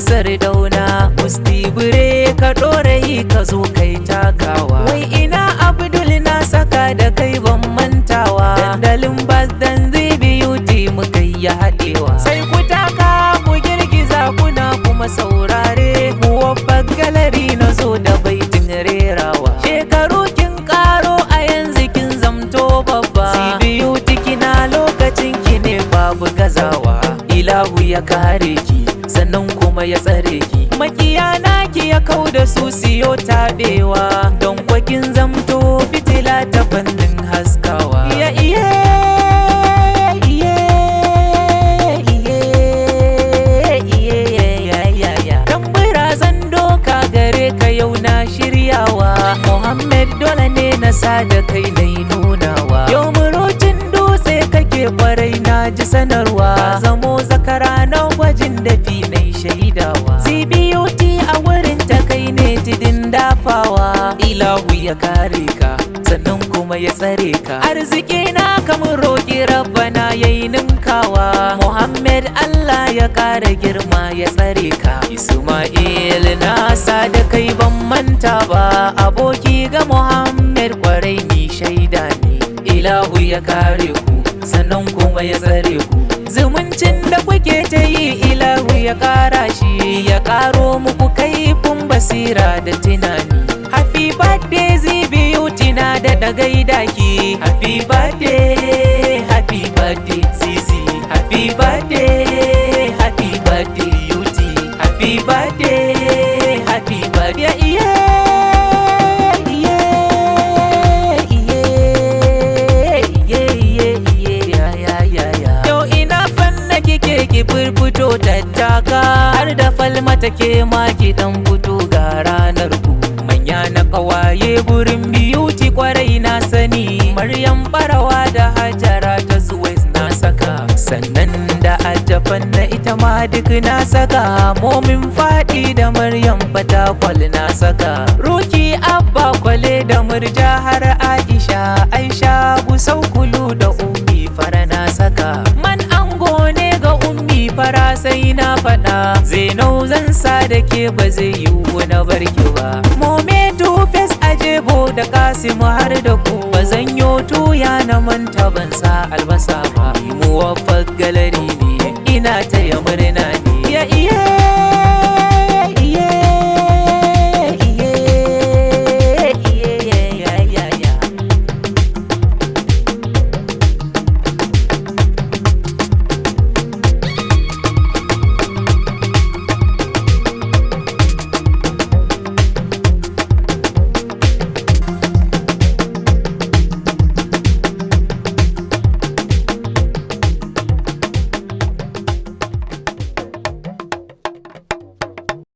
Sardauna mustibire ka ɗorayi ka zo kai takawa. Wai ina Abdul na saka da kai ban mantawa. Dandalin bas dan Beauty muka yi haɗewa. Sai ku taka ku girgiza kuna kuma saurare. Muwaffaq gallery na zo da baitin rerawa. Shekaru kin karo a yanzu kin zamto babba. Beauty kina lokacin ki ne babu gazawa. Ilahu ya kare ki sannan kuma ya tsare ki. Makiya naki ya kau da su siyo taɓewa. Don kwakin zamto fitila ta fannin haskawa. Ya iye Muhammad dole ne na sa da kai na yi nunawa. Yau murocin dutse kake kwarai na ji sanarwa. Ka zamo zakara na gwajin dafi na yi shaidawa. Beauty a wurin ta kai ne tidin dafawa. Ilahu ya kare ka sannan kuma ya tsare ka. Arziki na kamar roƙi rabbana ya yi ninkawa. Muhammad Allah ya kara girma ya tsare ka. Ismail na sa da kai ban manta ba. Aboki ga Muhammad kwarai ni shaida ne. Ilahu ya kare ku sannan kuma ya tsare ku. Zumuncin da kuke ta yi Ilahu ya kara shi. Ya karo muku kaifin basira da tunani. Happy birthday Beauty na da gaida ki. Happy birthday, happy birthday Zizi. Happy birthday, happy birthday Beauty. Happy birthday, happy birthday ki furfuto tattaka har da falmata ke ma ki dan fito ga ranar ku. Manya na kawaye gurin Beauty kwarai na sani. Maryam Barawa da Hajara ta Suwais na saka. Sannan da Ajafan na ita ma duk na saka. Momin Fadi da Maryam Fatakwal na saka. Ruki Abba Kwale da Murja har Aisha. Aisha Gusau Kulu da Ummi Fara na saka. Man ango ne ga Ummi Fara sai na faɗa. Zainau zan sa da ke ba zai yiwu na barki ba. Mome Two-Face Ajebo da Kasimu har da ku. Ba zan yo tuya na manta ban sa albasa ba.